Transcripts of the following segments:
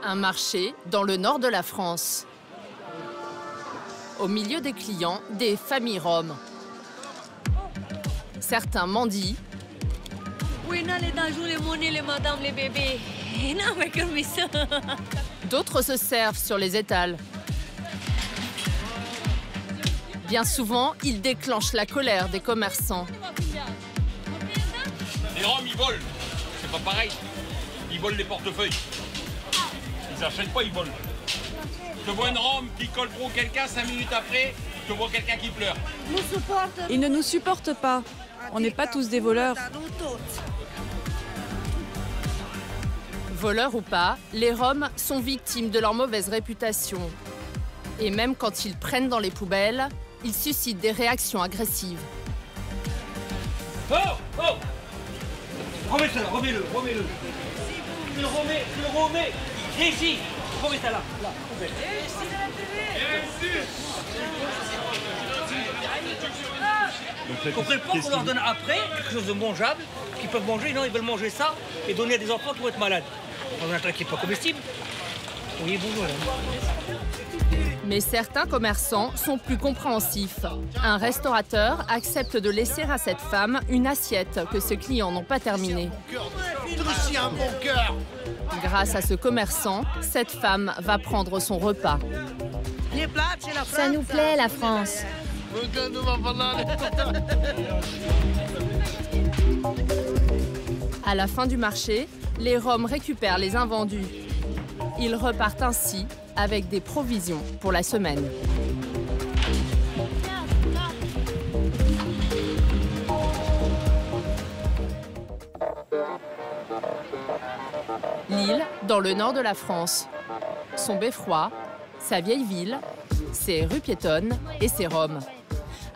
Un marché dans le nord de la France. Au milieu des clients, des familles roms. Certains mendient. D'autres se servent sur les étals. Bien souvent, ils déclenchent la colère des commerçants. Les roms, ils volent. C'est pas pareil. Ils volent les portefeuilles. Ils n'achètent pas, ils volent. Je vois une Rome qui colle trop quelqu'un, 5 minutes après, je vois quelqu'un qui pleure. Ils ne nous supportent pas. On n'est pas tous des voleurs. Voleurs ou pas, les Roms sont victimes de leur mauvaise réputation. Et même quand ils prennent dans les poubelles, ils suscitent des réactions agressives. Oh, oh, remets ça là, remets-le. Tu le remets, ici. Remets ça là, poubelle. Vous comprenez pas qu'on leur donne après quelque chose de mangeable, qu'ils peuvent manger, non, ils veulent manger ça et donner à des enfants qui vont être malades. On a un truc qui n'est pas comestible. Oui, bonjour. Mais certains commerçants sont plus compréhensifs. Un restaurateur accepte de laisser à cette femme une assiette que ses clients n'ont pas terminée. Grâce à ce commerçant, cette femme va prendre son repas. Ça nous plaît, la France. À la fin du marché, les Roms récupèrent les invendus. Ils repartent ainsi avec des provisions pour la semaine. Lille, dans le nord de la France. Son beffroi, sa vieille ville, ses rues piétonnes et ses Roms.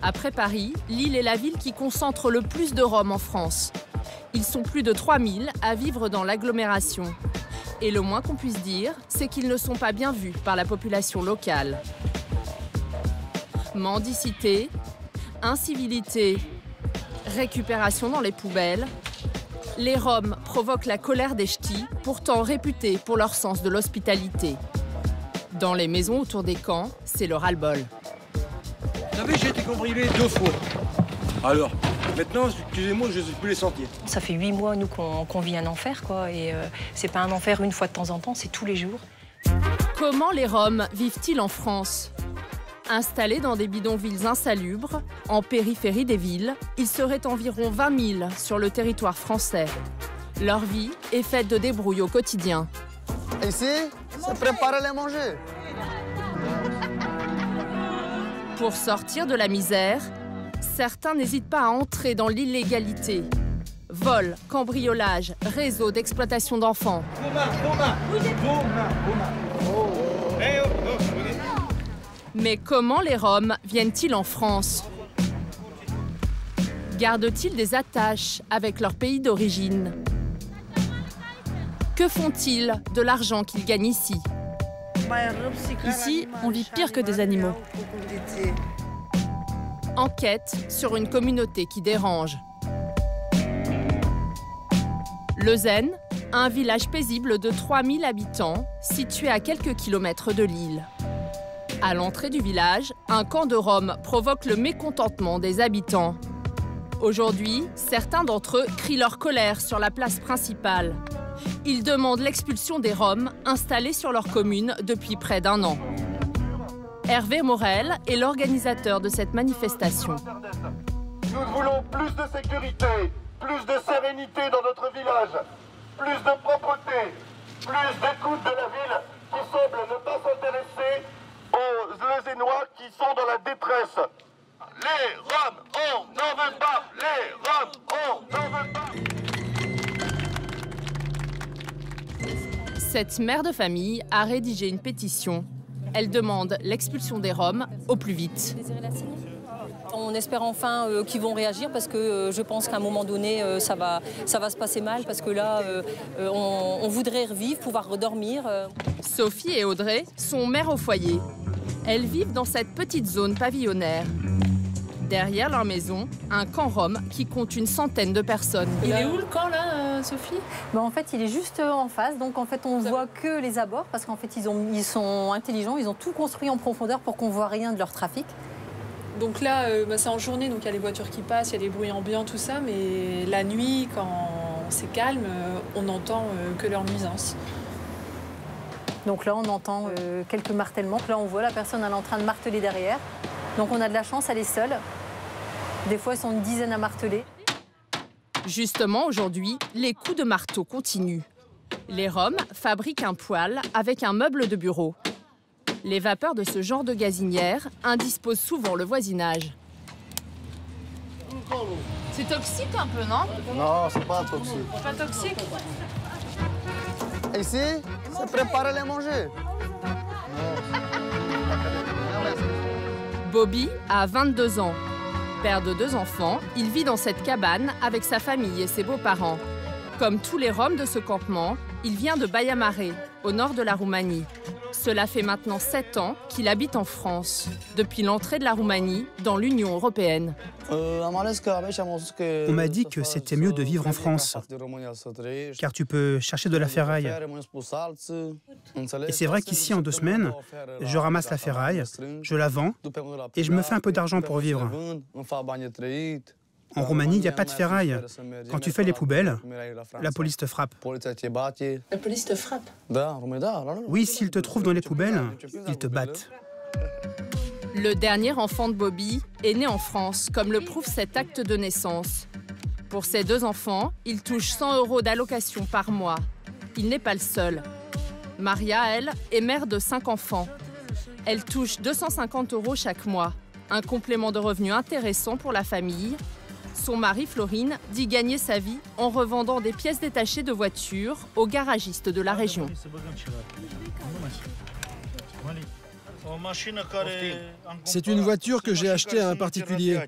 Après Paris, Lille est la ville qui concentre le plus de Roms en France. Ils sont plus de 3000 à vivre dans l'agglomération. Et le moins qu'on puisse dire, c'est qu'ils ne sont pas bien vus par la population locale. Mendicité, incivilité, récupération dans les poubelles. Les Roms provoquent la colère des ch'tis, pourtant réputés pour leur sens de l'hospitalité. Dans les maisons autour des camps, c'est le ras-le-bol. Vous savez, j'ai été cambriolé 2 fois. Alors, maintenant, excusez-moi, je ne sais plus les sentir. Ça fait 8 mois, nous, qu'on vit un enfer, quoi. Et c'est pas un enfer une fois de temps en temps, c'est tous les jours. Comment les Roms vivent-ils en France? Installés dans des bidonvilles insalubres, en périphérie des villes, ils seraient environ 20 000 sur le territoire français. Leur vie est faite de débrouilles au quotidien. Ici, c'est préparer les manger. Pour sortir de la misère, certains n'hésitent pas à entrer dans l'illégalité. Vol, cambriolage, réseau d'exploitation d'enfants. Mais comment les Roms viennent-ils en France? Gardent-ils des attaches avec leur pays d'origine? Que font-ils de l'argent qu'ils gagnent ici? Ici, on vit pire que des animaux. Enquête sur une communauté qui dérange. Leuzen, un village paisible de 3000 habitants, situé à quelques kilomètres de Lille. À l'entrée du village, un camp de Roms provoque le mécontentement des habitants. Aujourd'hui, certains d'entre eux crient leur colère sur la place principale. Ils demandent l'expulsion des Roms installés sur leur commune depuis près d'1 an. Hervé Morel est l'organisateur de cette manifestation. Nous voulons plus de sécurité, plus de sérénité dans notre village, plus de propreté, plus d'écoute de la ville qui semble ne pas s'intéresser aux Leusénois qui sont dans la détresse. Les Roms, on n'en veut pas! Les Roms, on n'en veut pas! Cette mère de famille a rédigé une pétition. Elle demande l'expulsion des Roms au plus vite. On espère enfin qu'ils vont réagir parce que je pense qu'à un moment donné, ça va se passer mal parce que là, on voudrait revivre, pouvoir redormir. Sophie et Audrey sont mères au foyer. Elles vivent dans cette petite zone pavillonnaire. Derrière leur maison, un camp Rom qui compte une centaine de personnes. Il est où le camp là? Sophie? En fait, il est juste en face, donc en fait, on voit que les abords, parce qu'en fait, ils sont intelligents, ils ont tout construit en profondeur pour qu'on voit rien de leur trafic. Donc là, c'est en journée, donc il y a les voitures qui passent, il y a les bruits ambiants, tout ça, mais la nuit, quand c'est calme, on n'entend que leur nuisance. Donc là, on entend quelques martèlements. Là, on voit la personne, elle est en train de marteler derrière. Donc on a de la chance, elle est seule. Des fois, ils sont une dizaine à marteler. Justement, aujourd'hui, les coups de marteau continuent. Les Roms fabriquent un poêle avec un meuble de bureau. Les vapeurs de ce genre de gazinière indisposent souvent le voisinage. C'est toxique un peu, non? Non, c'est pas toxique. Pas toxique? Ici, c'est préparer les manger. Bobby a 22 ans. Père de 2 enfants, il vit dans cette cabane avec sa famille et ses beaux-parents. Comme tous les Roms de ce campement, il vient de Baia Mare, au nord de la Roumanie. Cela fait maintenant 7 ans qu'il habite en France, depuis l'entrée de la Roumanie dans l'Union européenne. On m'a dit que c'était mieux de vivre en France, car tu peux chercher de la ferraille. Et c'est vrai qu'ici, en 2 semaines, je ramasse la ferraille, je la vends et je me fais un peu d'argent pour vivre. En Roumanie, il n'y a pas de ferraille. Quand tu fais les poubelles, la police te frappe. La police te frappe? Oui, s'ils te trouvent dans les poubelles, ils te battent. Le dernier enfant de Bobby est né en France, comme le prouve cet acte de naissance. Pour ses 2 enfants, il touche 100 € d'allocation par mois. Il n'est pas le seul. Maria, elle, est mère de 5 enfants. Elle touche 250 € chaque mois, un complément de revenu intéressant pour la famille. Son mari, Florine, dit gagner sa vie en revendant des pièces détachées de voitures aux garagistes de la région. C'est une voiture que j'ai achetée à un particulier.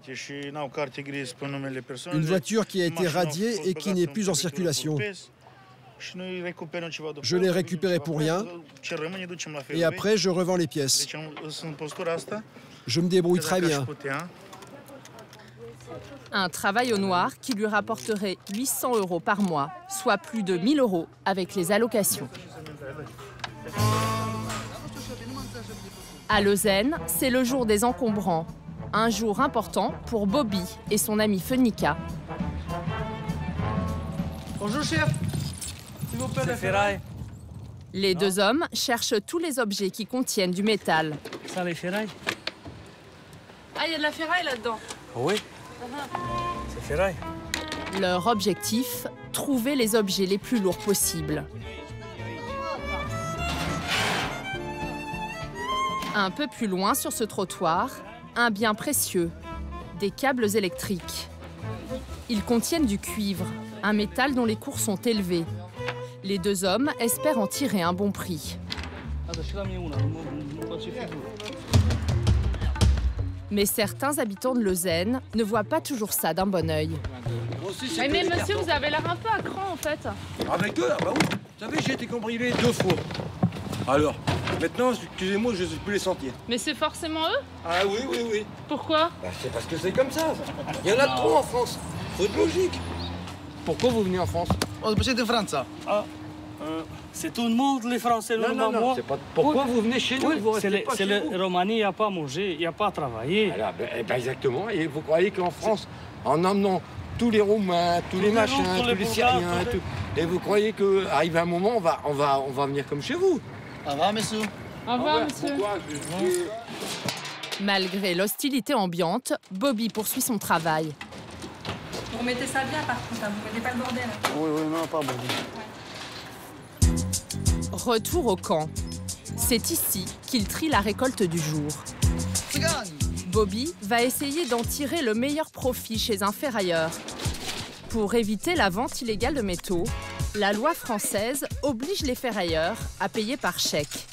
Une voiture qui a été radiée et qui n'est plus en circulation. Je l'ai récupérée pour rien et après je revends les pièces. Je me débrouille très bien. Un travail au noir qui lui rapporterait 800 € par mois, soit plus de 1000 € avec les allocations. À Leuzen, c'est le jour des encombrants. Un jour important pour Bobby et son ami Fenika. Bonjour chef. S'il vous plaît, la ferraille. Les 2 hommes cherchent tous les objets qui contiennent du métal. Ça, les ferrailles? Ah, il y a de la ferraille là-dedans? Oui. C'est ferraille. Leur objectif, trouver les objets les plus lourds possibles. Un peu plus loin sur ce trottoir, un bien précieux, des câbles électriques. Ils contiennent du cuivre, un métal dont les cours sont élevés. Les 2 hommes espèrent en tirer un bon prix. Mais certains habitants de Leuzen ne voient pas toujours ça d'un bon œil. Mais monsieur, vous avez l'air un peu à cran en fait. Avec eux, bah oui. Vous savez, j'ai été cambriolé 2 fois. Alors, maintenant, excusez-moi, je ne sais plus les sentir. Mais c'est forcément eux? Ah oui, oui, oui. Pourquoi? Bah, c'est parce que c'est comme ça. Il y en a trop en France. Faut être logique. Pourquoi vous venez en France? C'est de France. C'est tout le monde, les Français, non, moi. C'est pas... Pourquoi vous venez chez nous? Oui, vous restez pas chez la Roumanie, il n'y a pas à manger, il n'y a pas à travailler. Alors, exactement. Et vous croyez qu'en France, en emmenant tous les Roumains, tous les machins, tous les Syriens, et vous croyez qu'arrivé un moment, on va venir comme chez vous? Au revoir, monsieur. Au revoir, monsieur. Malgré l'hostilité ambiante, Bobby poursuit son travail. Vous remettez ça bien par contre, vous ne mettez pas le bordel. Oui, oui, non, pas Bobby. Retour au camp. C'est ici qu'il trie la récolte du jour. Bobby va essayer d'en tirer le meilleur profit chez un ferrailleur. Pour éviter la vente illégale de métaux, la loi française oblige les ferrailleurs à payer par chèque.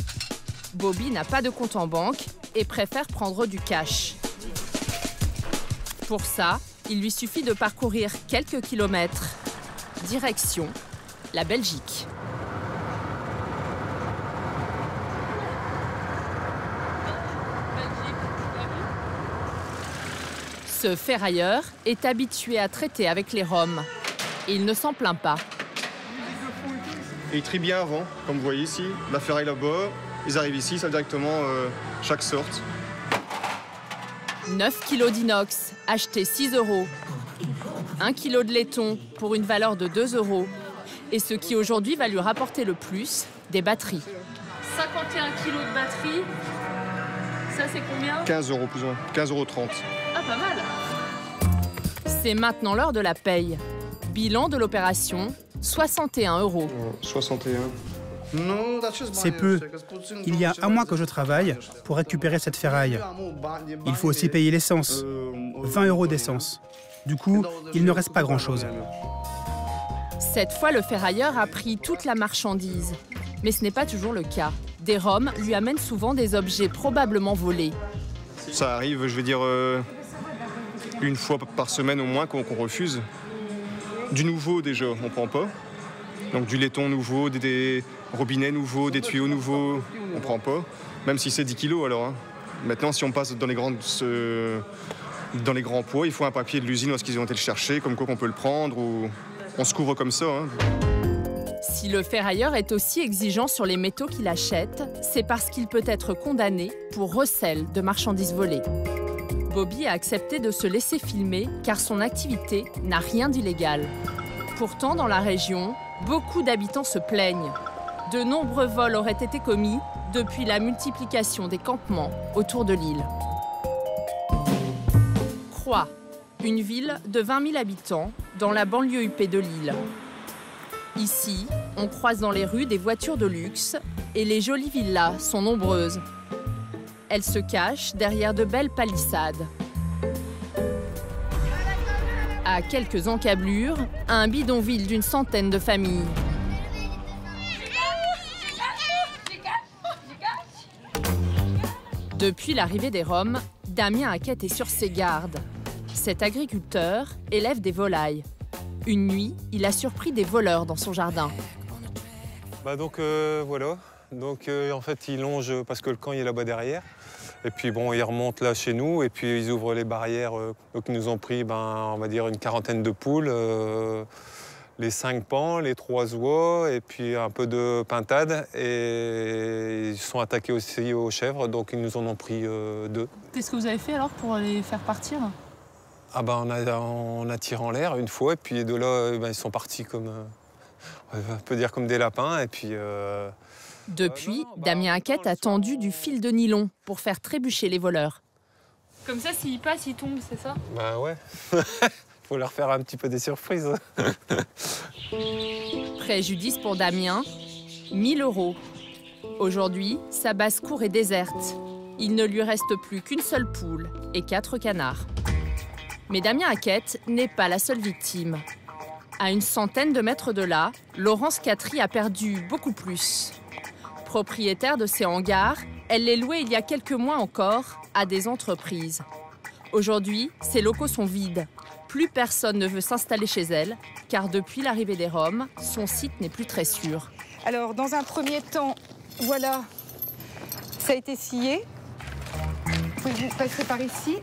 Bobby n'a pas de compte en banque et préfère prendre du cash. Pour ça, il lui suffit de parcourir quelques kilomètres. Direction la Belgique. Ce ferrailleur est habitué à traiter avec les Roms. Il ne s'en plaint pas. Et ils trient bien avant, comme vous voyez ici. La ferraille là-bas, ils arrivent ici, ça directement chaque sorte. 9 kilos d'inox, acheté 6 €. 1 kilo de laiton pour une valeur de 2 €. Et ce qui aujourd'hui va lui rapporter le plus, des batteries. 51 kilos de batterie. Ça, c'est combien? 15 € plus ou moins, 15,30 €. Ah, pas mal. C'est maintenant l'heure de la paye. Bilan de l'opération, 61 €. 61. C'est peu. Il y a un mois que je travaille pour récupérer cette ferraille. Il faut aussi payer l'essence. 20 € d'essence. Du coup, il ne reste pas grand-chose. Cette fois, le ferrailleur a pris toute la marchandise. Mais ce n'est pas toujours le cas. Des Roms lui amènent souvent des objets probablement volés. Ça arrive, je vais dire, une fois par semaine au moins qu'on refuse. Du nouveau déjà, on ne prend pas. Donc du laiton nouveau, des robinets nouveaux, des tuyaux nouveaux, on ne prend pas. Même si c'est 10 kilos alors. Hein. Maintenant, si on passe dans les grands poids, il faut un papier de l'usine où est-ce qu'ils ont été le chercher, comme quoi qu'on peut le prendre, ou on se couvre comme ça. Hein. Si le ferrailleur est aussi exigeant sur les métaux qu'il achète, c'est parce qu'il peut être condamné pour recel de marchandises volées. Bobby a accepté de se laisser filmer car son activité n'a rien d'illégal. Pourtant, dans la région, beaucoup d'habitants se plaignent. De nombreux vols auraient été commis depuis la multiplication des campements autour de l'île. Croix, une ville de 20 000 habitants dans la banlieue huppée de l'île. Ici, on croise dans les rues des voitures de luxe et les jolies villas sont nombreuses. Elles se cachent derrière de belles palissades. À quelques encablures, un bidonville d'une centaine de familles. Depuis l'arrivée des Roms, Damien Hackett est sur ses gardes. Cet agriculteur élève des volailles. Une nuit, il a surpris des voleurs dans son jardin. Voilà. En fait, ils longent parce que le camp il est là-bas derrière. Et puis bon, ils remontent là chez nous et puis ils ouvrent les barrières. Donc ils nous ont pris, on va dire, une quarantaine de poules, les 5 pans, les 3 oies et puis un peu de pintade. Et ils sont attaqués aussi aux chèvres, donc ils nous en ont pris 2. Qu'est-ce que vous avez fait alors pour les faire partir? On a tiré en l'air une fois et puis de là, ils sont partis comme, on peut dire comme des lapins et puis... Depuis, Damien Hackett a tendu du fil de nylon pour faire trébucher les voleurs. Comme ça, s'ils passent, ils tombent, c'est ça? Bah ouais. Faut leur faire un petit peu des surprises. Préjudice pour Damien, 1 000 €. Aujourd'hui, sa basse-cour est déserte. Il ne lui reste plus qu'une seule poule et 4 canards. Mais Damien Hackett n'est pas la seule victime. À une centaine de mètres de là, Laurence Catry a perdu beaucoup plus. Propriétaire de ces hangars, elle les louait il y a quelques mois encore à des entreprises. Aujourd'hui, ces locaux sont vides. Plus personne ne veut s'installer chez elle, car depuis l'arrivée des Roms, son site n'est plus très sûr. Alors, dans un premier temps, voilà, ça a été scié. Vous pouvez passer par ici.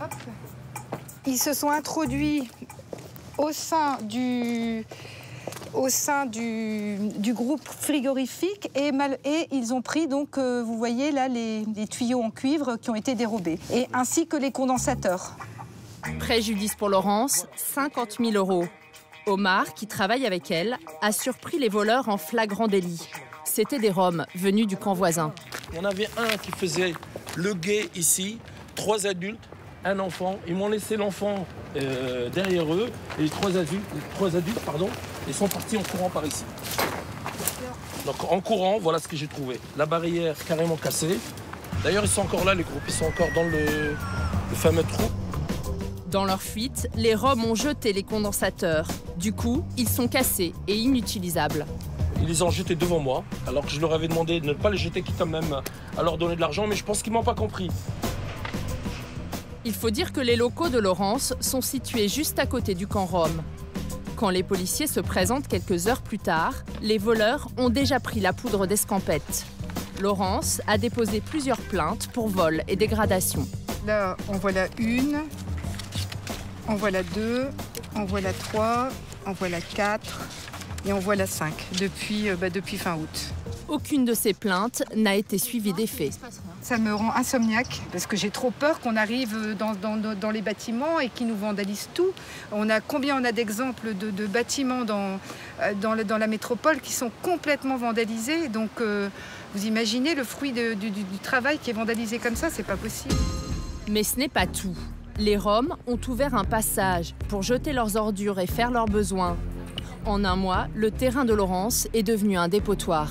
Hop. Ils se sont introduits au sein du groupe frigorifique et ils ont pris, donc, vous voyez là, les tuyaux en cuivre qui ont été dérobés, et ainsi que les condensateurs. Préjudice pour Laurence, 50 000 €. Omar, qui travaille avec elle, a surpris les voleurs en flagrant délit. C'était des Roms venus du camp voisin. Il y en avait un qui faisait le guet ici, 3 adultes, un enfant. Ils m'ont laissé l'enfant derrière eux et les trois adultes, ils sont partis en courant par ici. Donc en courant, voilà ce que j'ai trouvé. La barrière carrément cassée. D'ailleurs, ils sont encore là, les groupes. Ils sont encore dans le fameux trou. Dans leur fuite, les Roms ont jeté les condensateurs. Du coup, ils sont cassés et inutilisables. Ils les ont jetés devant moi, alors que je leur avais demandé de ne pas les jeter, quitte à même à leur donner de l'argent, mais je pense qu'ils ne m'ont pas compris. Il faut dire que les locaux de Laurence sont situés juste à côté du camp Rom. Quand les policiers se présentent quelques heures plus tard, les voleurs ont déjà pris la poudre d'escampette. Laurence a déposé plusieurs plaintes pour vol et dégradation. Là, on voit la 1, on voit la 2, on voit la 3, on voit la 4, Et en voilà 5 depuis fin août. Aucune de ces plaintes n'a été suivie d'effet. Ça me rend insomniaque parce que j'ai trop peur qu'on arrive dans les bâtiments et qu'ils nous vandalisent tout. Combien on a d'exemples de bâtiments dans la métropole qui sont complètement vandalisés. Donc vous imaginez le fruit du travail qui est vandalisé comme ça, c'est pas possible. Mais ce n'est pas tout. Les Roms ont ouvert un passage pour jeter leurs ordures et faire leurs besoins. En un mois, le terrain de Laurence est devenu un dépotoir.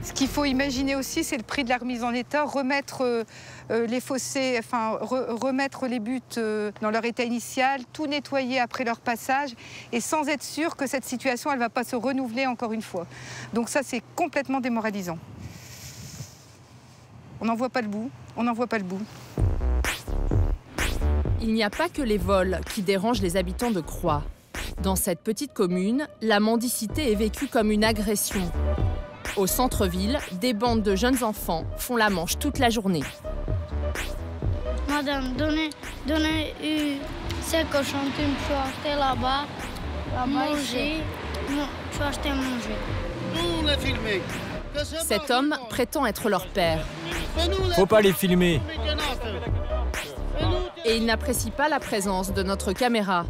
Ce qu'il faut imaginer aussi, c'est le prix de la remise en état, remettre les fossés, remettre les buts dans leur état initial, tout nettoyer après leur passage, et sans être sûr que cette situation, elle ne va pas se renouveler encore une fois. Donc ça, c'est complètement démoralisant. On n'en voit pas le bout, on n'en voit pas le bout. Il n'y a pas que les vols qui dérangent les habitants de Croix. Dans cette petite commune, la mendicité est vécue comme une agression. Au centre-ville, des bandes de jeunes enfants font la manche toute la journée. Madame, donnez ces cochons, tu me peux acheter là-bas, manger. Non, tu peux acheter à manger. Nous les filmer. Cet homme prétend être leur père. Faut pas les filmer. Et il n'apprécie pas la présence de notre caméra.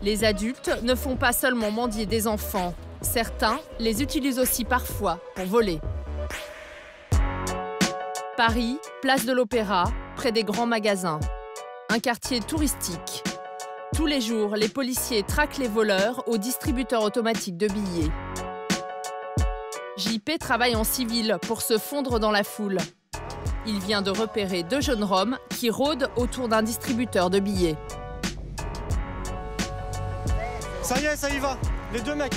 Les adultes ne font pas seulement mendier des enfants. Certains les utilisent aussi parfois pour voler. Paris, place de l'Opéra, près des grands magasins. Un quartier touristique. Tous les jours, les policiers traquent les voleurs au distributeur automatique de billets. JP travaille en civil pour se fondre dans la foule. Il vient de repérer 2 jeunes Roms qui rôdent autour d'un distributeur de billets. Ça y est, ça y va, les 2 mecs.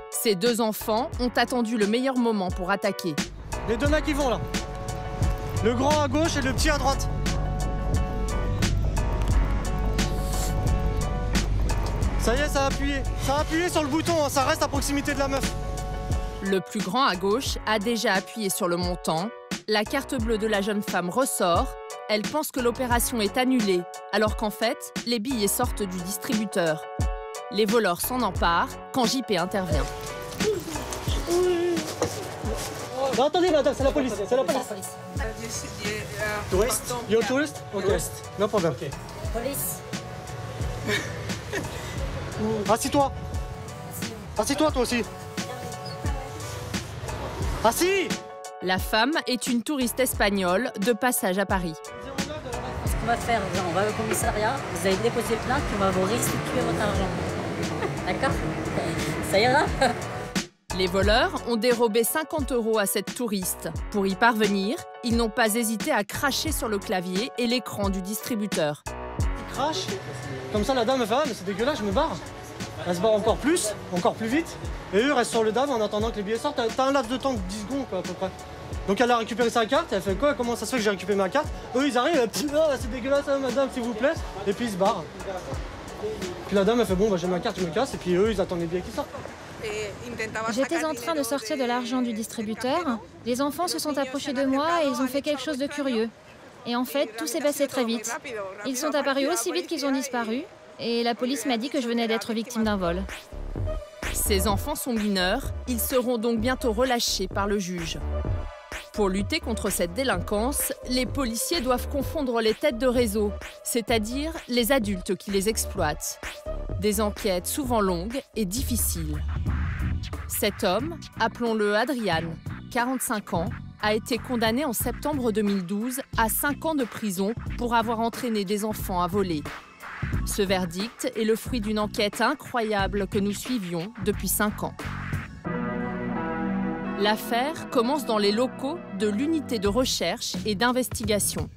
Ces 2 enfants ont attendu le meilleur moment pour attaquer. Les 2 mecs, ils vont là. Le grand à gauche et le petit à droite. Ça y est, ça a appuyé. Ça a appuyé sur le bouton, hein, ça reste à proximité de la meuf. Le plus grand à gauche a déjà appuyé sur le montant. La carte bleue de la jeune femme ressort. Elle pense que l'opération est annulée, alors qu'en fait, les billets sortent du distributeur. Les voleurs s'en emparent quand JP intervient. Non, attendez, madame, c'est la police. C'est la police. Touriste? You're a tourist? Okay. No problem. Okay. Police. Assis-toi. Assis-toi, toi aussi. Assis! La femme est une touriste espagnole de passage à Paris. Ce qu'on va faire, on va au commissariat, vous allez déposer plainte, on va vous restituer votre argent. D'accord? Ça ira? Les voleurs ont dérobé 50 € à cette touriste. Pour y parvenir, ils n'ont pas hésité à cracher sur le clavier et l'écran du distributeur. Ils crachent. Comme ça, la dame elle fait « Ah, mais c'est dégueulasse, je me barre ». Elle se barre encore plus vite. Et eux restent sur le DAB en attendant que les billets sortent. T'as un laps de temps de 10 secondes, quoi, à peu près. Donc elle a récupéré sa carte, elle fait quoi? Comment ça se fait que j'ai récupéré ma carte? Eux, ils arrivent, oh, c'est dégueulasse, hein, madame, s'il vous plaît. Et puis ils se barrent. Puis la dame, elle fait bon, bah, j'ai ma carte, je me casse. Et puis eux, ils attendent les billets qui sortent. J'étais en train de sortir de l'argent du distributeur. Les enfants se sont approchés de moi et ils ont fait quelque chose de curieux. Et en fait, tout s'est passé très vite. Ils sont apparus aussi vite qu'ils ont disparu. Et la police m'a dit que je venais d'être victime d'un vol. Ces enfants sont mineurs, ils seront donc bientôt relâchés par le juge. Pour lutter contre cette délinquance, les policiers doivent confondre les têtes de réseau, c'est-à-dire les adultes qui les exploitent. Des enquêtes souvent longues et difficiles. Cet homme, appelons-le Adrian, 45 ans, a été condamné en septembre 2012 à 5 ans de prison pour avoir entraîné des enfants à voler. Ce verdict est le fruit d'une enquête incroyable que nous suivions depuis 5 ans. L'affaire commence dans les locaux de l'unité de recherche et d'investigation.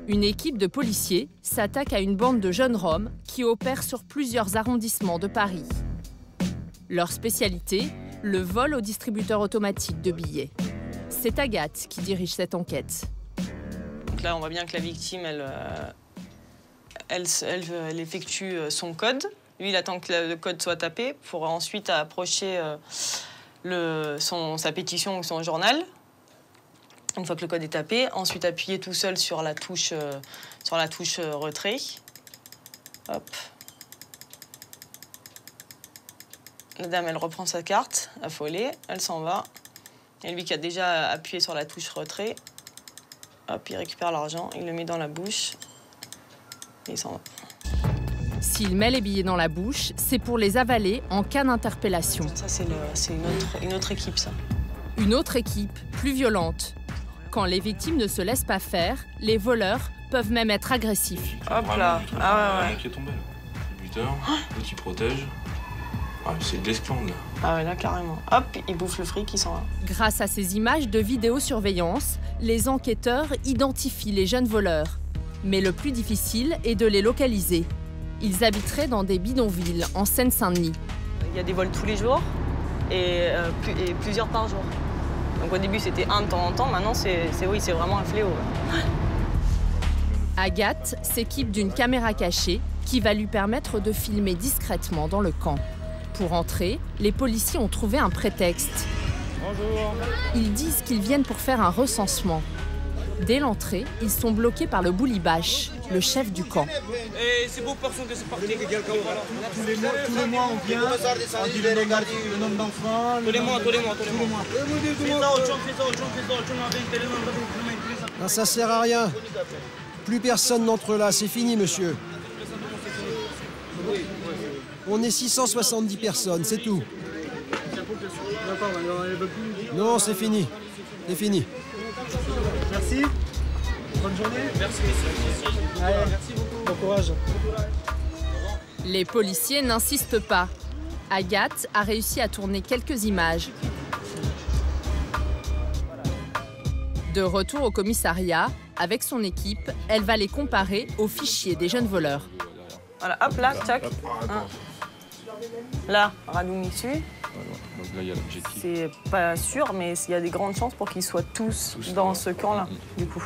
Une équipe de policiers s'attaque à une bande de jeunes Roms qui opèrent sur plusieurs arrondissements de Paris. Leur spécialité, le vol au distributeur automatique de billets. C'est Agathe qui dirige cette enquête. Donc là, on voit bien que la victime, elle effectue son code. Lui, il attend que le code soit tapé pour ensuite approcher sa pétition ou son journal. Une fois que le code est tapé, ensuite appuyer tout seul sur la touche retrait. Hop. La dame, elle reprend sa carte, affolée, elle s'en va. Et lui qui a déjà appuyé sur la touche retrait, hop, il récupère l'argent, il le met dans la bouche et il s'en va. S'il met les billets dans la bouche, c'est pour les avaler en cas d'interpellation. Ça, c'est une autre équipe, ça. Une autre équipe, plus violente. Quand les victimes ne se laissent pas faire, les voleurs peuvent même être agressifs. Hop là, ah ouais, ouais. Qui est tombé, là. Le buteur, l'autre il protège. Ah, c'est l'esclandre, là. Ah ouais, là, carrément. Hop, il bouffe le fric, il s'en va. Grâce à ces images de vidéosurveillance, les enquêteurs identifient les jeunes voleurs. Mais le plus difficile est de les localiser. Ils habiteraient dans des bidonvilles en Seine-Saint-Denis. Il y a des vols tous les jours et plusieurs par jour. Donc au début, c'était un de temps en temps. Maintenant, c'est vraiment un fléau. Agathe s'équipe d'une caméra cachée qui va lui permettre de filmer discrètement dans le camp. Pour entrer, les policiers ont trouvé un prétexte. Bonjour. Ils disent qu'ils viennent pour faire un recensement. Dès l'entrée, ils sont bloqués par le Boulibache, le chef du camp. Et c'est beau, personne que c'est parti. Tous les mois, on vient, on dit le nombre d'enfants. Tous les mois. Non, ça sert à rien. Plus personne n'entre là, c'est fini, monsieur. On est 670 personnes, c'est tout. Non, c'est fini. C'est fini. Merci. Bonne journée. Merci. Allez, merci beaucoup. Bon courage. Les policiers n'insistent pas. Agathe a réussi à tourner quelques images. De retour au commissariat, avec son équipe, elle va les comparer au fichier des jeunes voleurs. Voilà, hop là, tac. Là, Radoumi suit. Donc là, il y a l'objectif. C'est pas sûr, mais il y a des grandes chances pour qu'ils soient tous dans ce camp-là, du coup.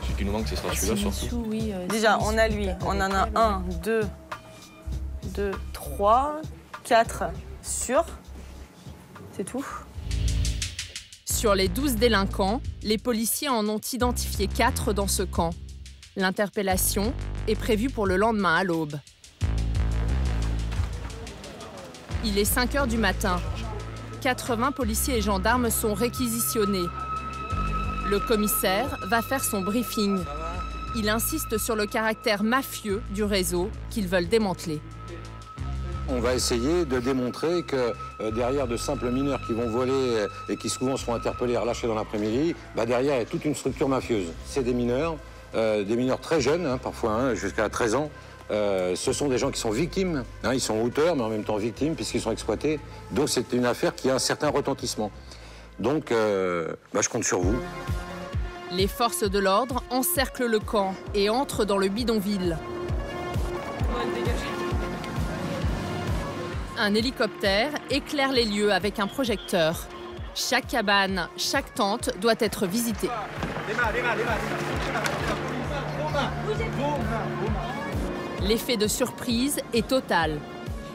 Ce qui nous manque, ce sera celui-là, surtout. Oui, déjà, on a lui. On en a 1, 2, 3, 4 sûrs. C'est tout. Sur les 12 délinquants, les policiers en ont identifié 4 dans ce camp. L'interpellation est prévue pour le lendemain à l'aube. Il est 5 h du matin. 80 policiers et gendarmes sont réquisitionnés. Le commissaire va faire son briefing. Il insiste sur le caractère mafieux du réseau qu'ils veulent démanteler. On va essayer de démontrer que derrière de simples mineurs qui vont voler et qui souvent seront interpellés et relâchés dans l'après-midi, derrière il y a toute une structure mafieuse. C'est des mineurs très jeunes, hein, parfois jusqu'à 13 ans. Ce sont des gens qui sont victimes, hein, ils sont auteurs mais en même temps victimes puisqu'ils sont exploités. Donc c'est une affaire qui a un certain retentissement. Donc je compte sur vous. Les forces de l'ordre encerclent le camp et entrent dans le bidonville. Un hélicoptère éclaire les lieux avec un projecteur. Chaque cabane, chaque tente doit être visitée. L'effet de surprise est total.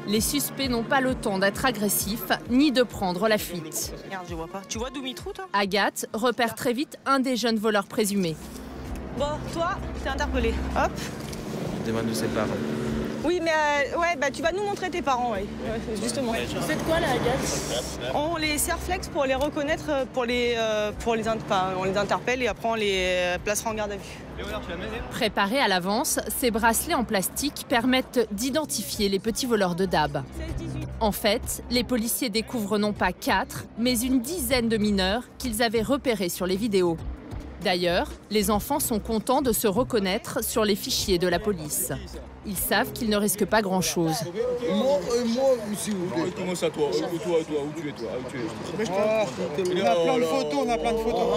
Les suspects n'ont pas le temps d'être agressifs ni de prendre la fuite. Regarde, je vois pas. Tu vois Dumitrou, toi? Agathe repère très vite un des jeunes voleurs présumés. Bon, toi, t'es interpellé. Hop. Demande de ses parents. Oui, mais tu vas nous montrer tes parents, ouais, justement. Vous faites quoi, là, Agathe? On les serflex pour les reconnaître, on les interpelle et après on les placera en garde à vue. Préparés à l'avance, ces bracelets en plastique permettent d'identifier les petits voleurs de DAB. En fait, les policiers découvrent non pas 4, mais une dizaine de mineurs qu'ils avaient repérés sur les vidéos. D'ailleurs, les enfants sont contents de se reconnaître sur les fichiers de la police. Ils savent qu'ils ne risquent pas grand-chose. Moi aussi. Comment ça, toi? Où tu es, toi? On a plein de photos,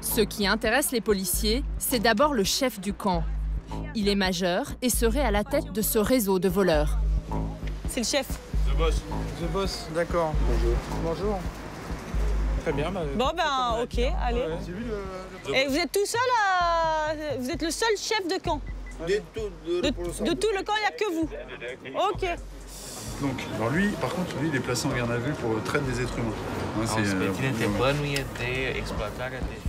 Ce qui intéresse les policiers, c'est d'abord le chef du camp. Il est majeur et serait à la tête de ce réseau de voleurs. C'est le chef. The boss, d'accord. Bonjour. Très bien. Bon ok, allez. Et vous êtes tout seul Vous êtes le seul chef de camp? De tout le camp, il n'y a que vous? Ok. Donc, alors lui, par contre, il est placé en garde à vue pour traite des êtres humains.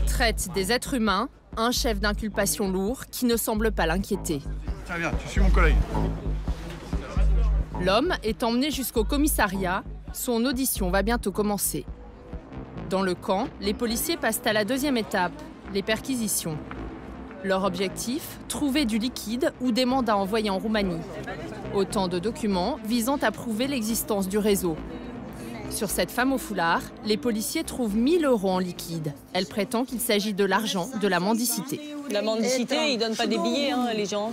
Traite des êtres humains, un chef d'inculpation lourd qui ne semble pas l'inquiéter. Très bien, tu suis mon collègue. L'homme est emmené jusqu'au commissariat. Son audition va bientôt commencer. Dans le camp, les policiers passent à la deuxième étape, les perquisitions. Leur objectif, trouver du liquide ou des mandats envoyés en Roumanie. Autant de documents visant à prouver l'existence du réseau. Sur cette femme au foulard, les policiers trouvent 1 000 € en liquide. Elle prétend qu'il s'agit de l'argent de la mendicité. La mendicité, ils donnent pas des billets, hein, les gens.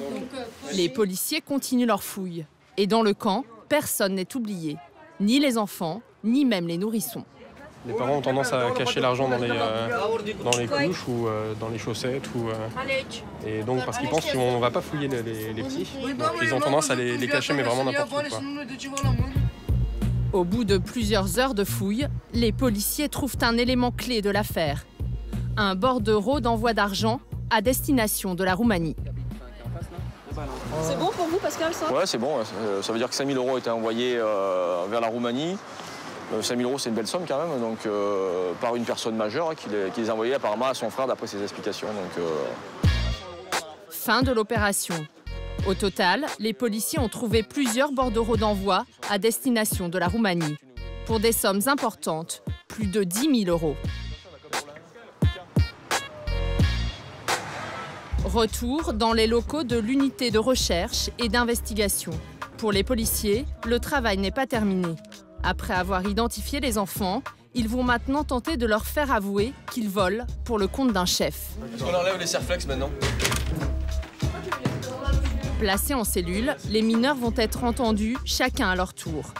Les policiers continuent leur fouille. Et dans le camp, personne n'est oublié. Ni les enfants, ni même les nourrissons. Les parents ont tendance à cacher l'argent dans les couches ou dans les chaussettes. Et donc, parce qu'ils pensent qu'on ne va pas fouiller les petits. Donc, ils ont tendance à les cacher, mais vraiment n'importe où, quoi. Au bout de plusieurs heures de fouilles, les policiers trouvent un élément clé de l'affaire. Un bordereau d'envoi d'argent à destination de la Roumanie. C'est bon pour vous, Pascal, ça? Ouais, c'est bon. Ça veut dire que 5 000 € ont été envoyés vers la Roumanie. 5 000 €, c'est une belle somme quand même, donc par une personne majeure qui les a envoyés apparemment à son frère d'après ses explications. Fin de l'opération. Au total, les policiers ont trouvé plusieurs bordereaux d'envoi à destination de la Roumanie. Pour des sommes importantes, plus de 10 000 €. Retour dans les locaux de l'unité de recherche et d'investigation. Pour les policiers, le travail n'est pas terminé. Après avoir identifié les enfants, ils vont maintenant tenter de leur faire avouer qu'ils volent pour le compte d'un chef. Est-ce qu'on enlève les serflex maintenant? Placés en cellule, les mineurs vont être entendus chacun à leur tour.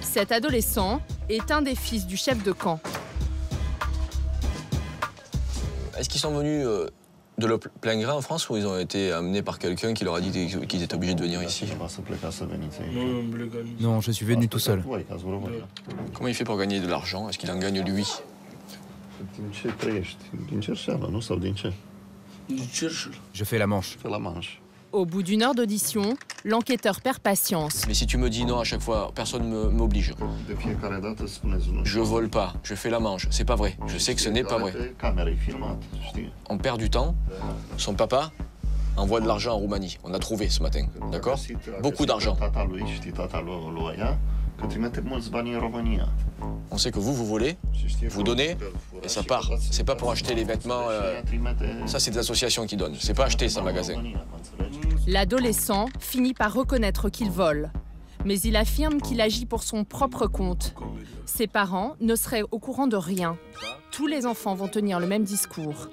Cet adolescent est un des fils du chef de camp. Est-ce qu'ils sont venus de leur plein gré en France ou ils ont été amenés par quelqu'un qui leur a dit qu'ils étaient obligés de venir ici? Non, je suis venu tout seul. Comment il fait pour gagner de l'argent? Est-ce qu'il en gagne lui? Je fais la manche. Au bout d'une heure d'audition, l'enquêteur perd patience. Mais si tu me dis non à chaque fois, personne ne m'oblige. Je vole pas, je fais la manche. C'est pas vrai. Je sais que ce n'est pas vrai. On perd du temps. Son papa envoie de l'argent en Roumanie. On a trouvé ce matin, d'accord? Beaucoup d'argent. On sait que vous volez, vous donnez, et ça part. C'est pas pour acheter les vêtements. Ça, c'est des associations qui donnent. C'est pas acheter ça, magasin. L'adolescent finit par reconnaître qu'il vole. Mais il affirme qu'il agit pour son propre compte. Ses parents ne seraient au courant de rien. Tous les enfants vont tenir le même discours.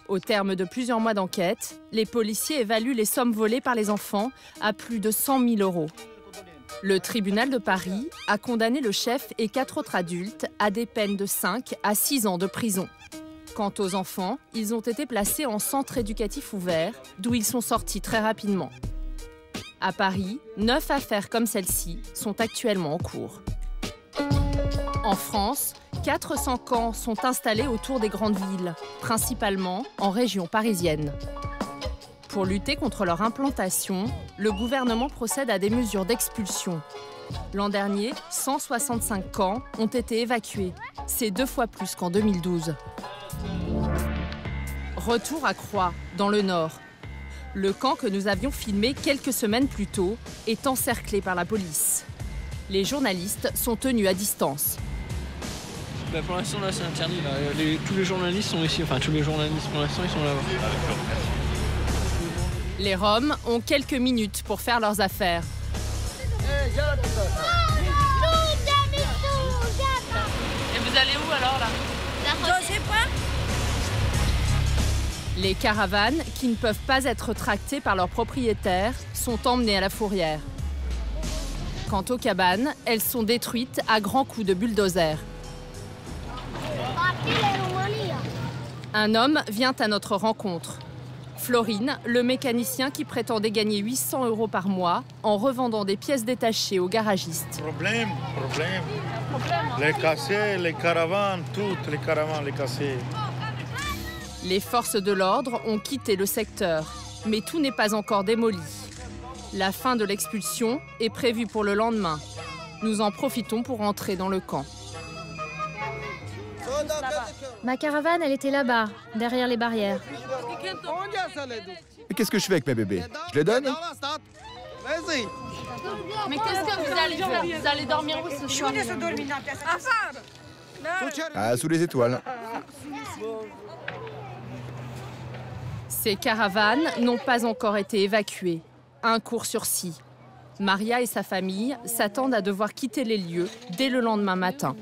Au terme de plusieurs mois d'enquête, les policiers évaluent les sommes volées par les enfants à plus de 100 000 €. Le tribunal de Paris a condamné le chef et 4 autres adultes à des peines de 5 à 6 ans de prison. Quant aux enfants, ils ont été placés en centre éducatif ouvert, d'où ils sont sortis très rapidement. À Paris, 9 affaires comme celle-ci sont actuellement en cours. En France, 400 camps sont installés autour des grandes villes, principalement en région parisienne. Pour lutter contre leur implantation, le gouvernement procède à des mesures d'expulsion. L'an dernier, 165 camps ont été évacués. C'est 2 fois plus qu'en 2012. Retour à Croix, dans le Nord. Le camp que nous avions filmé quelques semaines plus tôt est encerclé par la police. Les journalistes sont tenus à distance. Bah pour l'instant, là, c'est interdit. Là. Tous les journalistes sont ici. Enfin, tous les journalistes, pour l'instant, ils sont là-bas. Les Roms ont quelques minutes pour faire leurs affaires. Et vous allez où alors là? Je sais pas. Les caravanes, qui ne peuvent pas être tractées par leurs propriétaires, sont emmenées à la fourrière. Quant aux cabanes, elles sont détruites à grands coups de bulldozer. Un homme vient à notre rencontre. Florine, le mécanicien qui prétendait gagner 800 € par mois en revendant des pièces détachées aux garagistes. Problème. Les cassés, les caravanes, toutes les caravanes, les cassés. Les forces de l'ordre ont quitté le secteur, mais tout n'est pas encore démoli. La fin de l'expulsion est prévue pour le lendemain. Nous en profitons pour entrer dans le camp. Ma caravane, elle était là-bas, derrière les barrières. Mais qu'est-ce que je fais avec mes bébés? Je les donne? Mais qu'est-ce que vous allez faire? Vous allez dormir où ce soir? Ah, sous les étoiles. Ces caravanes n'ont pas encore été évacuées. Un court sursis. Maria et sa famille s'attendent à devoir quitter les lieux dès le lendemain matin.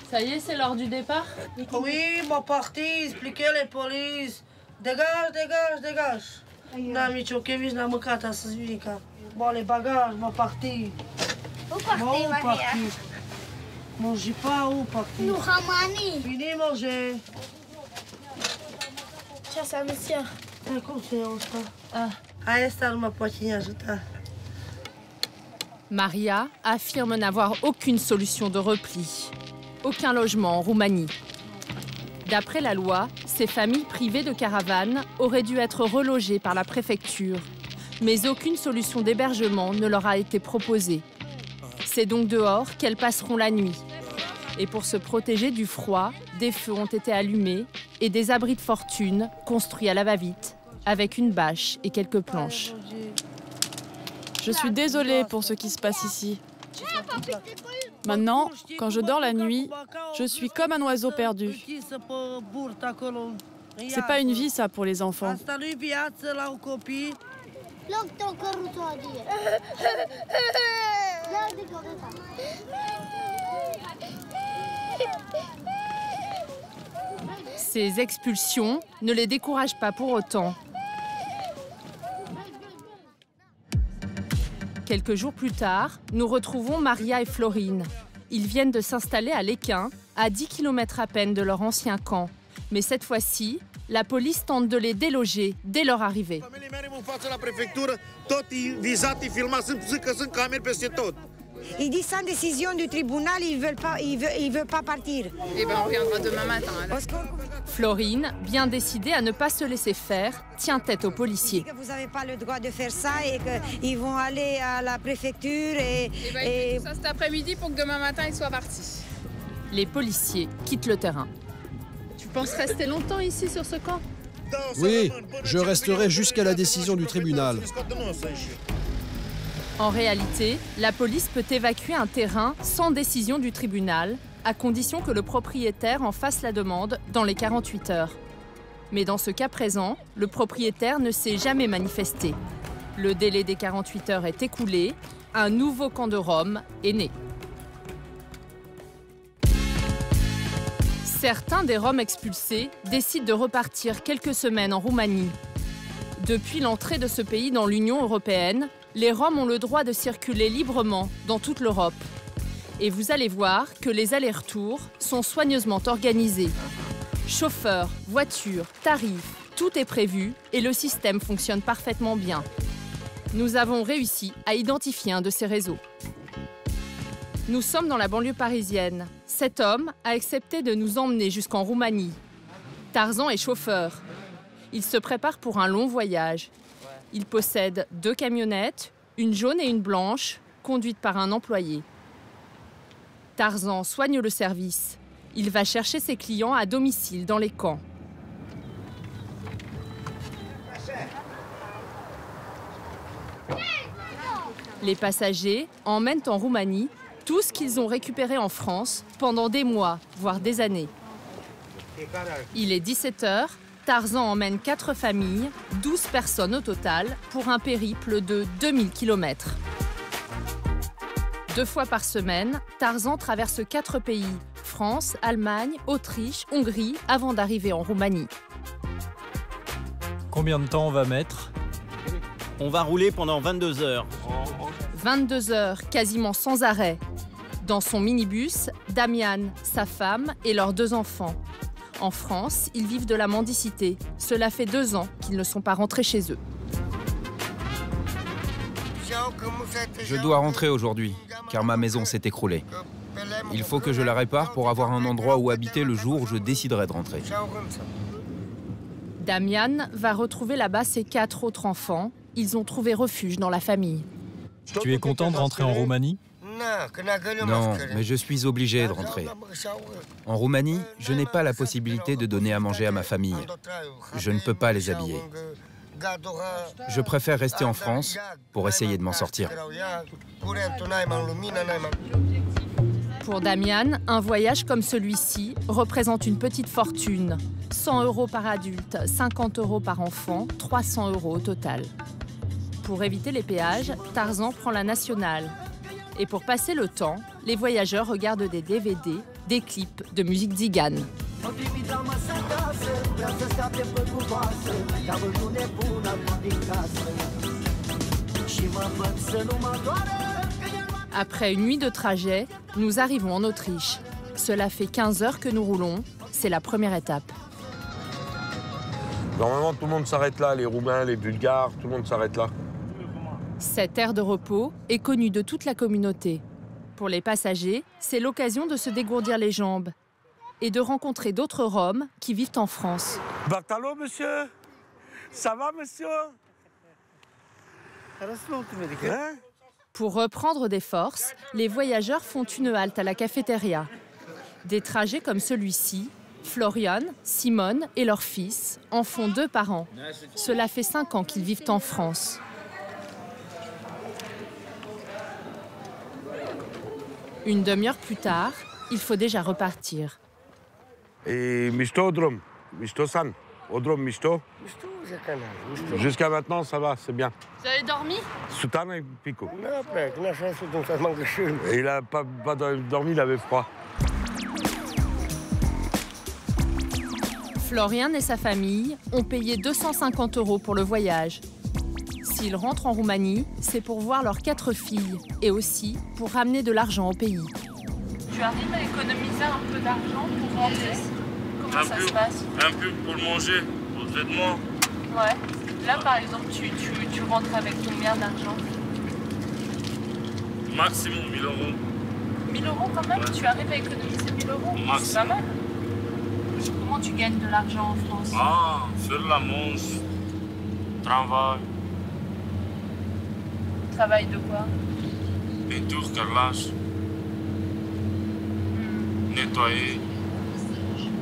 Ça y est, c'est l'heure du départ? Oui, mon parti, expliquez les polices. Dégage, dégage, dégage. N-am nicio chemis, n-am mâncat astăzi, Vinica. Bon, les bagages, mon parti. Où partez, Maria? Mangez pas, où parti? Nous, Ramani. Fini manger. Ce să monsieur. Cum se asta? Hai, asta nu mă poate ajuta. Maria affirme n'avoir aucune solution de repli. Aucun logement en Roumanie. D'après la loi, ces familles privées de caravanes auraient dû être relogées par la préfecture. Mais aucune solution d'hébergement ne leur a été proposée. C'est donc dehors qu'elles passeront la nuit. Et pour se protéger du froid, des feux ont été allumés et des abris de fortune construits à la va-vite, avec une bâche et quelques planches. Je suis désolée pour ce qui se passe ici. Maintenant, quand je dors la nuit, je suis comme un oiseau perdu. C'est pas une vie, ça, pour les enfants. Ces expulsions ne les découragent pas pour autant. Quelques jours plus tard, nous retrouvons Maria et Florine. Ils viennent de s'installer à Lequin, à 10 km à peine de leur ancien camp. Mais cette fois-ci, la police tente de les déloger dès leur arrivée. Ils disent sans décision du tribunal, ils veulent pas partir. Eh ben on reviendra demain matin. Florine, bien décidée à ne pas se laisser faire, tient tête aux policiers. Vous n'avez pas le droit de faire ça et qu'ils vont aller à la préfecture et... il fait tout ça cet après-midi pour que demain matin ils soient partis. Les policiers quittent le terrain. Tu penses rester longtemps ici sur ce camp? Oui, je resterai jusqu'à la décision du tribunal. En réalité, la police peut évacuer un terrain sans décision du tribunal, à condition que le propriétaire en fasse la demande dans les 48 heures. Mais dans ce cas présent, le propriétaire ne s'est jamais manifesté. Le délai des 48 heures est écoulé, un nouveau camp de Roms est né. Certains des Roms expulsés décident de repartir quelques semaines en Roumanie. Depuis l'entrée de ce pays dans l'Union européenne, les Roms ont le droit de circuler librement dans toute l'Europe. Et vous allez voir que les allers-retours sont soigneusement organisés. Chauffeurs, voitures, tarifs, tout est prévu et le système fonctionne parfaitement bien. Nous avons réussi à identifier un de ces réseaux. Nous sommes dans la banlieue parisienne. Cet homme a accepté de nous emmener jusqu'en Roumanie. Tarzan est chauffeur. Il se prépare pour un long voyage. Il possède 2 camionnettes, une jaune et une blanche, conduites par un employé. Tarzan soigne le service. Il va chercher ses clients à domicile dans les camps. Les passagers emmènent en Roumanie tout ce qu'ils ont récupéré en France pendant des mois, voire des années. Il est 17 h. Tarzan emmène 4 familles, 12 personnes au total, pour un périple de 2000 km. 2 fois par semaine, Tarzan traverse 4 pays, France, Allemagne, Autriche, Hongrie, avant d'arriver en Roumanie. Combien de temps on va mettre? On va rouler pendant 22 heures. 22 heures, quasiment sans arrêt. Dans son minibus, Damian, sa femme et leurs 2 enfants. En France, ils vivent de la mendicité. Cela fait 2 ans qu'ils ne sont pas rentrés chez eux. Je dois rentrer aujourd'hui, car ma maison s'est écroulée. Il faut que je la répare pour avoir un endroit où habiter le jour où je déciderai de rentrer. Damian va retrouver là-bas ses 4 autres enfants. Ils ont trouvé refuge dans la famille. Tu es content de rentrer en Roumanie? Non, mais je suis obligé de rentrer. En Roumanie, je n'ai pas la possibilité de donner à manger à ma famille. Je ne peux pas les habiller. Je préfère rester en France pour essayer de m'en sortir. Pour Damian, un voyage comme celui-ci représente une petite fortune. 100 € par adulte, 50 € par enfant, 300 € au total. Pour éviter les péages, Tarzan prend la nationale. Et pour passer le temps, les voyageurs regardent des DVD, des clips de musique tzigane. Après une nuit de trajet, nous arrivons en Autriche. Cela fait 15 heures que nous roulons. C'est la première étape. Normalement, tout le monde s'arrête là. Les Roumains, les Bulgares, tout le monde s'arrête là. Cette aire de repos est connue de toute la communauté. Pour les passagers, c'est l'occasion de se dégourdir les jambes et de rencontrer d'autres Roms qui vivent en France. Bartalo, monsieur? Ça va, monsieur? Hein? Pour reprendre des forces, les voyageurs font une halte à la cafétéria. Des trajets comme celui-ci, Florian, Simone et leur fils en font 2 par an. Cela fait 5 ans qu'ils vivent en France. Une demi-heure plus tard, il faut déjà repartir. Et Misto Odrom, Misto San, Odrom Misto. Jusqu'à maintenant, ça va, c'est bien. Vous avez dormi? Soutane et Pico. Et il n'a pas dormi, il avait froid. Florian et sa famille ont payé 250 € pour le voyage. S'ils rentrent en Roumanie, c'est pour voir leurs 4 filles et aussi pour ramener de l'argent au pays. Tu arrives à économiser un peu d'argent pour rentrer? Comment ça se passe? Un peu pour manger, pour le vêtement. Ouais. Là, par exemple, tu rentres avec combien d'argent? Maximum 1000 €. 1000 € quand même? Ouais. Tu arrives à économiser 1000 €? C'est pas mal. Comment tu gagnes de l'argent en France? Ah, faire la manche, travail. Travail de quoi? Peinture, carrelage, nettoyer.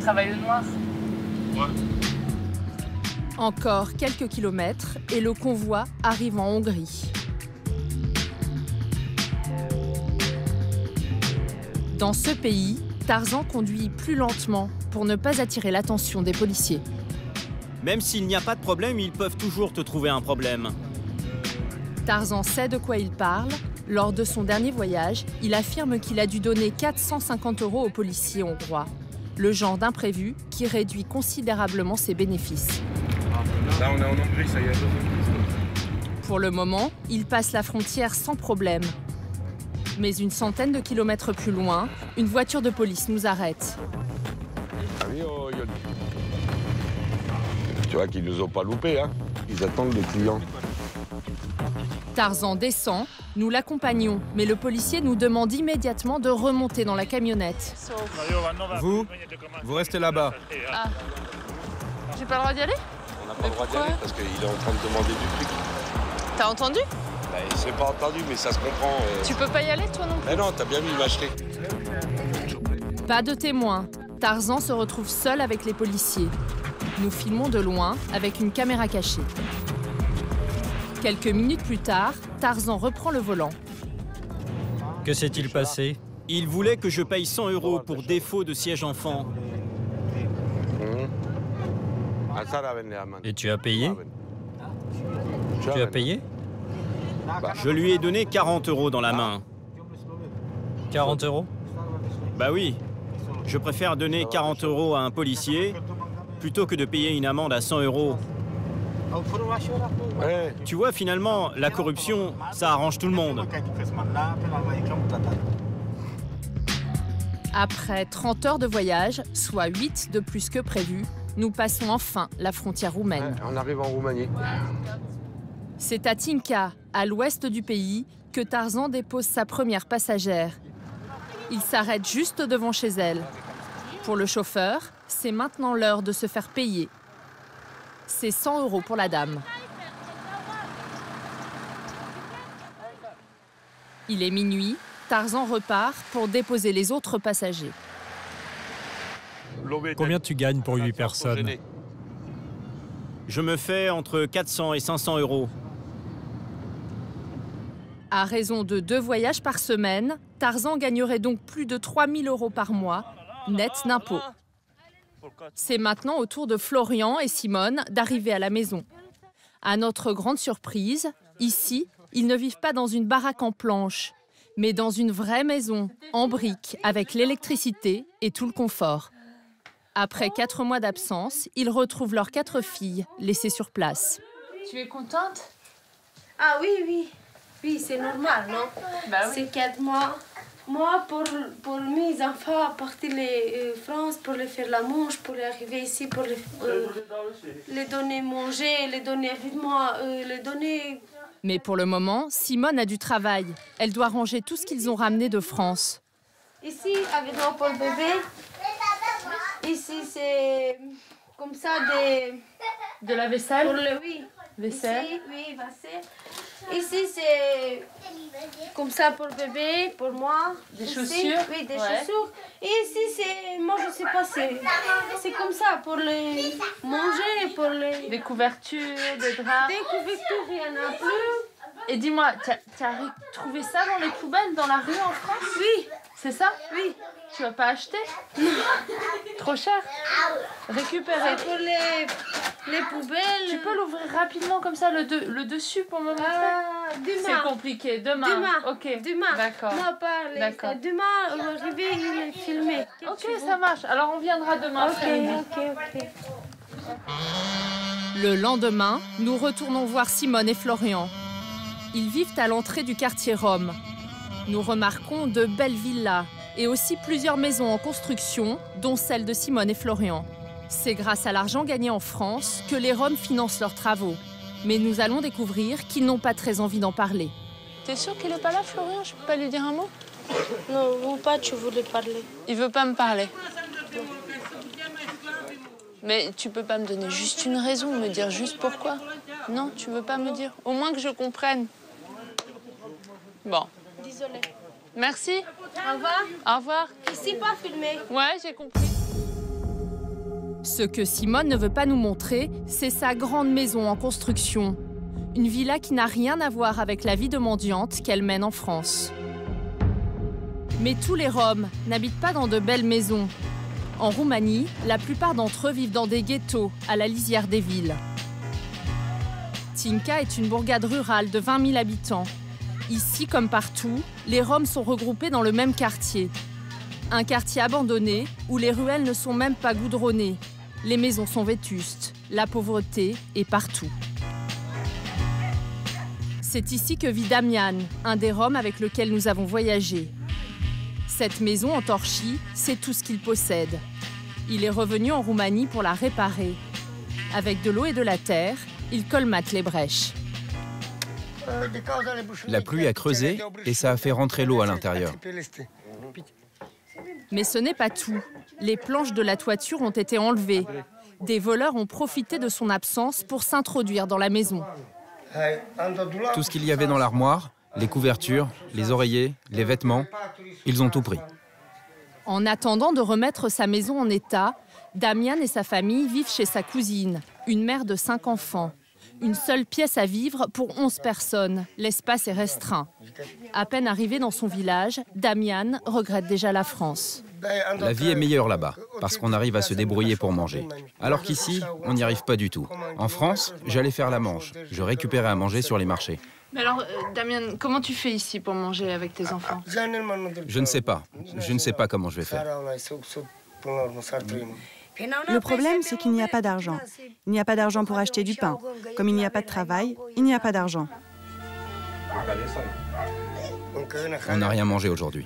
Travail au noir? Ouais. Encore quelques kilomètres et le convoi arrive en Hongrie. Dans ce pays, Tarzan conduit plus lentement pour ne pas attirer l'attention des policiers. Même s'il n'y a pas de problème, ils peuvent toujours te trouver un problème. Tarzan sait de quoi il parle. Lors de son dernier voyage, il affirme qu'il a dû donner 450 € aux policiers hongrois. Le genre d'imprévu qui réduit considérablement ses bénéfices. Là, on est en Hongrie, ça y est. Pour le moment, il passe la frontière sans problème. Mais une centaine de kilomètres plus loin, une voiture de police nous arrête. Tu vois qu'ils nous ont pas loupés, hein. Ils attendent le client. Tarzan descend, nous l'accompagnons, mais le policier nous demande immédiatement de remonter dans la camionnette. Vous restez là-bas. Ah. J'ai pas le droit d'y aller? On n'a pas le droit d'y aller parce qu'il est en train de demander du truc. T'as entendu? Bah, il s'est pas entendu, mais ça se comprend. Tu peux pas y aller, toi non plus? Mais non, t'as bien mis m'acheter. Pas de témoin. Tarzan se retrouve seul avec les policiers. Nous filmons de loin avec une caméra cachée. Quelques minutes plus tard, Tarzan reprend le volant. Que s'est-il passé? Il voulait que je paye 100 € pour défaut de siège enfant. Et tu as payé? Tu as payé? Je lui ai donné 40 € dans la main. 40 €? Bah oui. Je préfère donner 40 € à un policier plutôt que de payer une amende à 100 €. Ouais. Tu vois, finalement, la corruption, ça arrange tout le monde. Après 30 heures de voyage, soit 8 de plus que prévu, nous passons enfin la frontière roumaine. Ouais, on arrive en Roumanie. C'est à Tinca, à l'ouest du pays, que Tarzan dépose sa première passagère. Il s'arrête juste devant chez elle. Pour le chauffeur, c'est maintenant l'heure de se faire payer. C'est 100 € pour la dame. Il est minuit, Tarzan repart pour déposer les autres passagers. Combien tu gagnes pour 8 personnes? Je me fais entre 400 et 500 €. À raison de 2 voyages par semaine, Tarzan gagnerait donc plus de 3 000 € par mois, net d'impôts. C'est maintenant au tour de Florian et Simone d'arriver à la maison. À notre grande surprise, ici, ils ne vivent pas dans une baraque en planches, mais dans une vraie maison, en briques, avec l'électricité et tout le confort. Après 4 mois d'absence, ils retrouvent leurs 4 filles, laissées sur place. Tu es contente? Ah oui, oui. Oui, c'est normal, non? Bah oui. C'est 4 mois. Moi, pour mes enfants, partir en France pour les faire la manche, pour arriver ici, pour les donner manger, les donner vêtements, les donner... Mais pour le moment, Simone a du travail. Elle doit ranger tout ce qu'ils ont ramené de France. Ici, avec moi pour le bébé. Ici, c'est comme ça de la vaisselle? Pour le, oui. Vaisselle? Ici, oui, vaisselle. Ici, c'est comme ça pour le bébé, pour moi. Des ici, chaussures? Oui, des chaussures. Et ici, c'est, moi, je sais pas, c'est comme ça pour les manger, pour les... Des couvertures, des draps? Des couvertures, il n'y en a plus. Et dis-moi, tu as trouvé ça dans les poubelles, dans la rue en France? Oui. C'est ça? Oui. Tu vas pas acheter? Trop cher? Récupérer. Pour les poubelles. Tu peux l'ouvrir rapidement comme ça, le dessus pour me montrer? Demain. C'est compliqué. Demain. Ok. Demain. D'accord. Moi, parler. D'accord. Demain, on va arriver, il est filmé. Ok, ça marche. Alors on viendra demain après-midi. Ok. Le lendemain, nous retournons voir Simone et Florian. Ils vivent à l'entrée du quartier Rome. Nous remarquons de belles villas et aussi plusieurs maisons en construction, dont celle de Simone et Florian. C'est grâce à l'argent gagné en France que les Roms financent leurs travaux. Mais nous allons découvrir qu'ils n'ont pas très envie d'en parler. T'es sûr qu'il est pas là, Florian? Je peux pas lui dire un mot? Non, ou pas, tu voulais parler. Il veut pas me parler. Mais tu peux pas me donner juste une raison, me dire juste pourquoi? Non, tu veux pas me dire? Au moins que je comprenne. Bon. Désolée. Merci. Au revoir. Au revoir. Ici, pas filmé. Ouais, j'ai compris. Ce que Simone ne veut pas nous montrer, c'est sa grande maison en construction. Une villa qui n'a rien à voir avec la vie de mendiante qu'elle mène en France. Mais tous les Roms n'habitent pas dans de belles maisons. En Roumanie, la plupart d'entre eux vivent dans des ghettos, à la lisière des villes. Tinca est une bourgade rurale de 20 000 habitants. Ici, comme partout, les Roms sont regroupés dans le même quartier. Un quartier abandonné où les ruelles ne sont même pas goudronnées. Les maisons sont vétustes, la pauvreté est partout. C'est ici que vit Damian, un des Roms avec lequel nous avons voyagé. Cette maison en torchis, c'est tout ce qu'il possède. Il est revenu en Roumanie pour la réparer. Avec de l'eau et de la terre, il colmate les brèches. La pluie a creusé et ça a fait rentrer l'eau à l'intérieur. Mais ce n'est pas tout. Les planches de la toiture ont été enlevées. Des voleurs ont profité de son absence pour s'introduire dans la maison. Tout ce qu'il y avait dans l'armoire, les couvertures, les oreillers, les vêtements, ils ont tout pris. En attendant de remettre sa maison en état, Damian et sa famille vivent chez sa cousine, une mère de 5 enfants. Une seule pièce à vivre pour 11 personnes. L'espace est restreint. À peine arrivé dans son village, Damian regrette déjà la France. La vie est meilleure là-bas, parce qu'on arrive à se débrouiller pour manger. Alors qu'ici, on n'y arrive pas du tout. En France, j'allais faire la manche. Je récupérais à manger sur les marchés. Mais alors, Damian, comment tu fais ici pour manger avec tes enfants? Je ne sais pas. Je ne sais pas comment je vais faire. Le problème, c'est qu'il n'y a pas d'argent. Il n'y a pas d'argent pour acheter du pain. Comme il n'y a pas de travail, il n'y a pas d'argent. On n'a rien mangé aujourd'hui.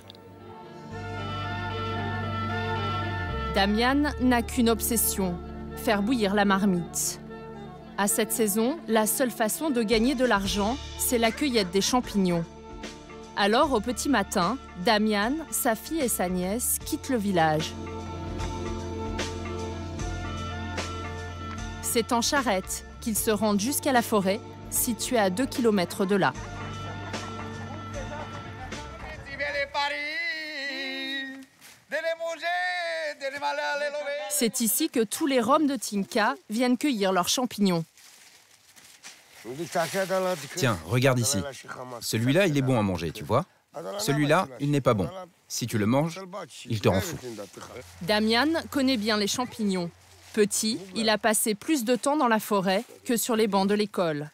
Damian n'a qu'une obsession, faire bouillir la marmite. À cette saison, la seule façon de gagner de l'argent, c'est la cueillette des champignons. Alors, au petit matin, Damian, sa fille et sa nièce quittent le village. C'est en charrette qu'ils se rendent jusqu'à la forêt, située à 2 km de là. C'est ici que tous les Roms de Tinca viennent cueillir leurs champignons. Tiens, regarde ici. Celui-là, il est bon à manger, tu vois. Celui-là, il n'est pas bon. Si tu le manges, il te rend fou. Damian connaît bien les champignons. Petit, il a passé plus de temps dans la forêt que sur les bancs de l'école.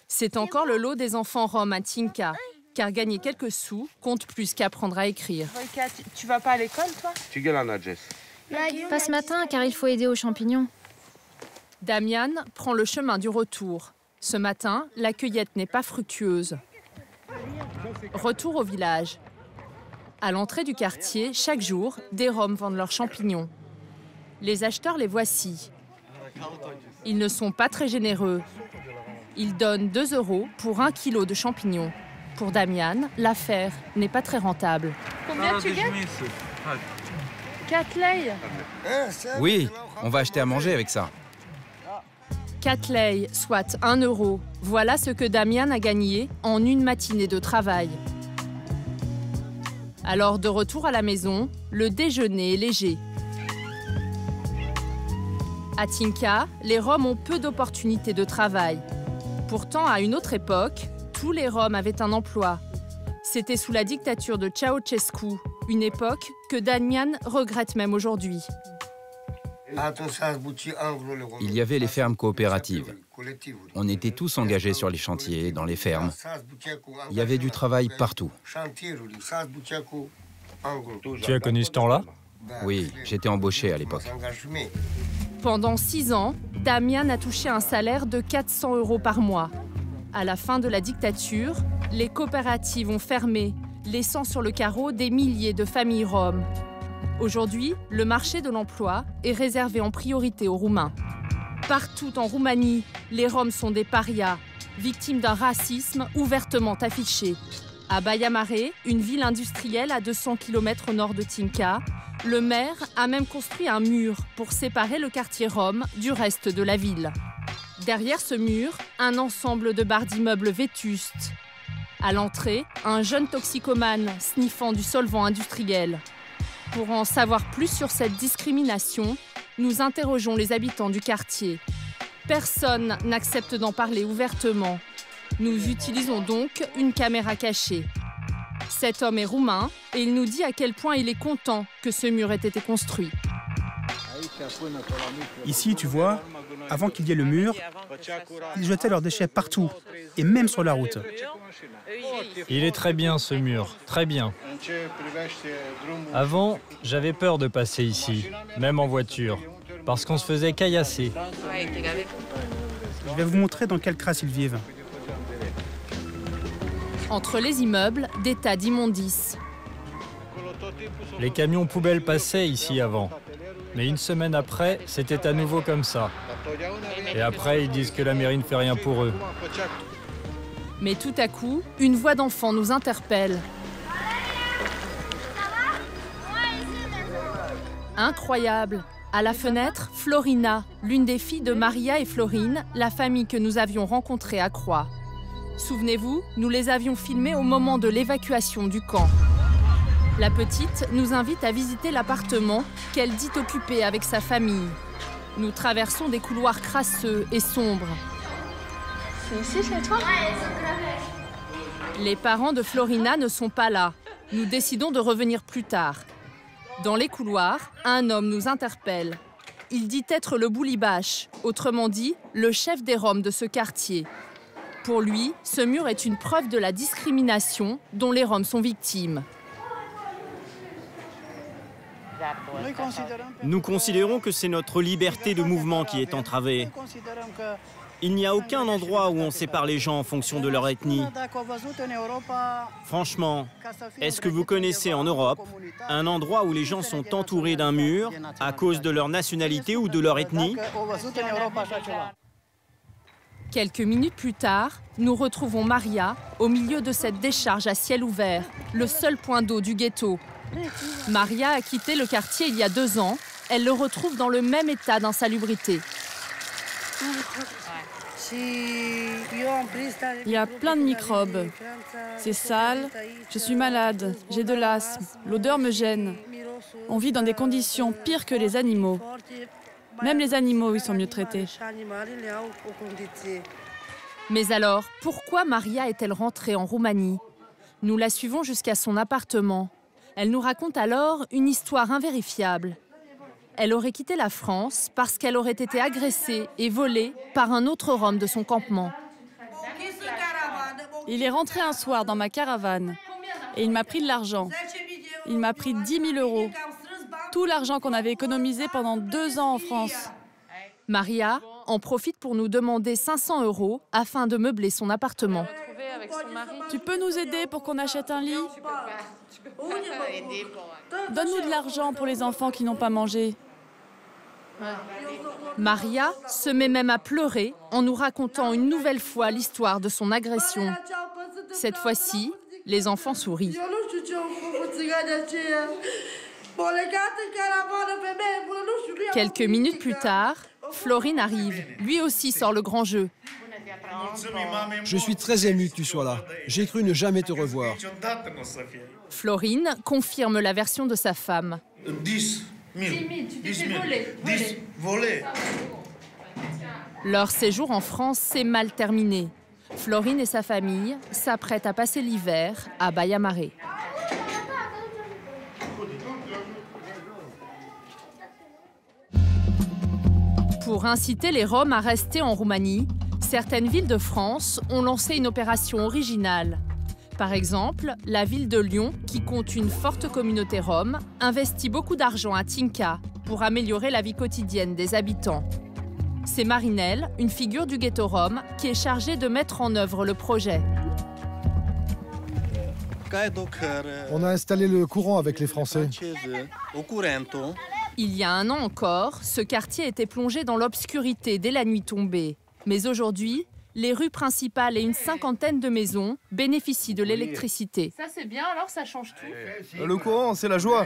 C'est encore le lot des enfants roms à Tinka, car gagner quelques sous compte plus qu'apprendre à écrire. Tu vas pas à l'école, toi? Pas ce matin, car il faut aider aux champignons. Damian prend le chemin du retour. Ce matin, la cueillette n'est pas fructueuse. Retour au village. À l'entrée du quartier, chaque jour, des Roms vendent leurs champignons. Les acheteurs les voici. Ils ne sont pas très généreux. Ils donnent 2 € pour 1 kilo de champignons. Pour Damian, l'affaire n'est pas très rentable. Combien tu gagnes? 4 lei. Oui, on va acheter à manger avec ça. 4 lei, soit 1 €. Voilà ce que Damian a gagné en une matinée de travail. Alors, de retour à la maison, le déjeuner est léger. À Tinka, les Roms ont peu d'opportunités de travail. Pourtant, à une autre époque, tous les Roms avaient un emploi. C'était sous la dictature de Ceausescu, une époque que Damian regrette même aujourd'hui. Il y avait les fermes coopératives. On était tous engagés sur les chantiers, dans les fermes. Il y avait du travail partout. Tu as connu ce temps-là? Oui, j'étais embauché à l'époque. Pendant 6 ans, Damian a touché un salaire de 400 € par mois. À la fin de la dictature, les coopératives ont fermé, laissant sur le carreau des milliers de familles roms. Aujourd'hui, le marché de l'emploi est réservé en priorité aux Roumains. Partout en Roumanie, les Roms sont des parias, victimes d'un racisme ouvertement affiché. À Baia Mare, une ville industrielle à 200 km au nord de Tinka, le maire a même construit un mur pour séparer le quartier rom du reste de la ville. Derrière ce mur, un ensemble de barres d'immeubles vétustes. À l'entrée, un jeune toxicomane sniffant du solvant industriel. Pour en savoir plus sur cette discrimination, nous interrogeons les habitants du quartier. Personne n'accepte d'en parler ouvertement. Nous utilisons donc une caméra cachée. Cet homme est roumain et il nous dit à quel point il est content que ce mur ait été construit. Ici, tu vois, avant qu'il y ait le mur, ils jetaient leurs déchets partout, et même sur la route. Il est très bien ce mur, très bien. Avant, j'avais peur de passer ici, même en voiture, parce qu'on se faisait caillasser. Je vais vous montrer dans quelle crasse ils vivent. Entre les immeubles, des tas d'immondices. Les camions poubelles passaient ici avant. Mais une semaine après, c'était à nouveau comme ça. Et après, ils disent que la mairie ne fait rien pour eux. Mais tout à coup, une voix d'enfant nous interpelle. Incroyable! À la fenêtre, Florina, l'une des filles de Maria et Florine, la famille que nous avions rencontrée à Croix. Souvenez-vous, nous les avions filmées au moment de l'évacuation du camp. La petite nous invite à visiter l'appartement qu'elle dit occuper avec sa famille. Nous traversons des couloirs crasseux et sombres. C'est ici chez toi? Les parents de Florina ne sont pas là. Nous décidons de revenir plus tard. Dans les couloirs, un homme nous interpelle. Il dit être le Boulibache, autrement dit, le chef des Roms de ce quartier. Pour lui, ce mur est une preuve de la discrimination dont les Roms sont victimes. Nous considérons que c'est notre liberté de mouvement qui est entravée. Il n'y a aucun endroit où on sépare les gens en fonction de leur ethnie. Franchement, est-ce que vous connaissez en Europe un endroit où les gens sont entourés d'un mur à cause de leur nationalité ou de leur ethnie? Quelques minutes plus tard, nous retrouvons Maria au milieu de cette décharge à ciel ouvert, le seul point d'eau du ghetto. Maria a quitté le quartier il y a 2 ans. Elle le retrouve dans le même état d'insalubrité. Il y a plein de microbes. C'est sale, je suis malade, j'ai de l'asthme, l'odeur me gêne. On vit dans des conditions pires que les animaux. Même les animaux, ils sont mieux traités. Mais alors, pourquoi Maria est-elle rentrée en Roumanie? Nous la suivons jusqu'à son appartement. Elle nous raconte alors une histoire invérifiable. Elle aurait quitté la France parce qu'elle aurait été agressée et volée par un autre Rom de son campement. Il est rentré un soir dans ma caravane et il m'a pris de l'argent. Il m'a pris 10 000 €. Tout l'argent qu'on avait économisé pendant 2 ans en France. Maria en profite pour nous demander 500 € afin de meubler son appartement. Tu peux nous aider pour qu'on achète un lit? Donne-nous de l'argent pour les enfants qui n'ont pas mangé. Maria se met même à pleurer en nous racontant une nouvelle fois l'histoire de son agression. Cette fois-ci, les enfants sourient. Quelques minutes plus tard, Florin arrive. Lui aussi sort le grand jeu. Je suis très ému que tu sois là. J'ai cru ne jamais te revoir. Florine confirme la version de sa femme. 10 000. Tu t'es fait voler. Leur séjour en France s'est mal terminé. Florine et sa famille s'apprêtent à passer l'hiver à Baia Mare. Pour inciter les Roms à rester en Roumanie, certaines villes de France ont lancé une opération originale. Par exemple, la ville de Lyon, qui compte une forte communauté rome, investit beaucoup d'argent à Tinca pour améliorer la vie quotidienne des habitants. C'est Marinelle, une figure du ghetto rome, qui est chargée de mettre en œuvre le projet. On a installé le courant avec les Français. Il y a 1 an encore, ce quartier était plongé dans l'obscurité dès la nuit tombée. Mais aujourd'hui, les rues principales et une 50aine de maisons bénéficient de l'électricité. Ça c'est bien, alors ça change tout. Le courant, c'est la joie.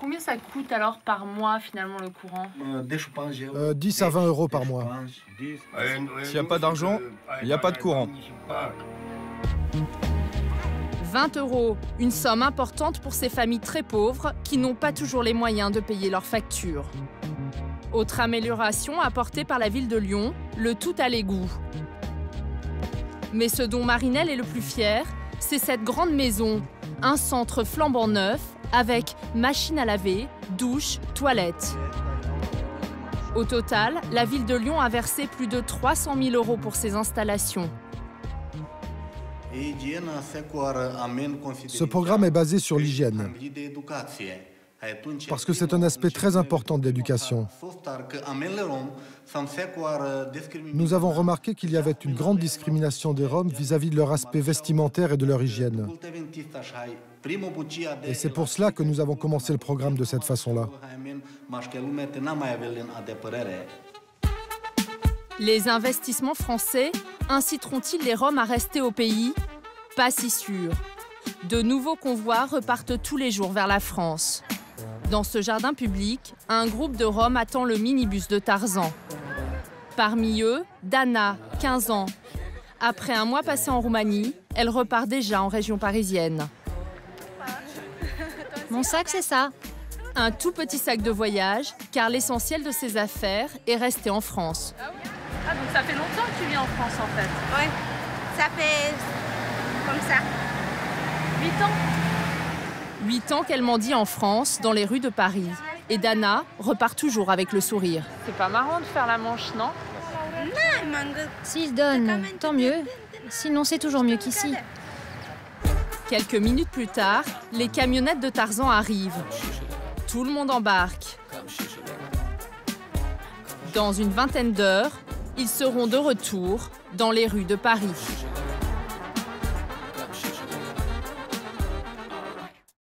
Combien ça coûte alors par mois finalement le courant? 10 à 20 € par mois. S'il n'y a pas d'argent, il n'y a pas de courant. 20 €, une somme importante pour ces familles très pauvres qui n'ont pas toujours les moyens de payer leurs factures. Autre amélioration apportée par la ville de Lyon, le tout à l'égout. Mais ce dont Marinelle est le plus fier, c'est cette grande maison, un centre flambant neuf avec machine à laver, douche, toilette. Au total, la ville de Lyon a versé plus de 300 000 € pour ces installations. Ce programme est basé sur l'hygiène, parce que c'est un aspect très important de l'éducation. Nous avons remarqué qu'il y avait une grande discrimination des Roms vis-à-vis de leur aspect vestimentaire et de leur hygiène. Et c'est pour cela que nous avons commencé le programme de cette façon-là. Les investissements français inciteront-ils les Roms à rester au pays? Pas si sûr. De nouveaux convois repartent tous les jours vers la France. Dans ce jardin public, un groupe de Roms attend le minibus de Tarzan. Parmi eux, Dana, 15 ans. Après un mois passé en Roumanie, elle repart déjà en région parisienne. Mon sac, c'est ça. Un tout petit sac de voyage, car l'essentiel de ses affaires est resté en France. Ah, donc ça fait longtemps que tu vis en France en fait? Oui, ça fait comme ça. 8 ans? 8 ans qu'elle mendie en France, dans les rues de Paris. Et Dana repart toujours avec le sourire. C'est pas marrant de faire la manche, non? S'il donne, tant mieux. Sinon, c'est toujours mieux qu'ici. Quelques minutes plus tard, les camionnettes de Tarzan arrivent. Tout le monde embarque. Dans une vingtaine d'heures, ils seront de retour dans les rues de Paris.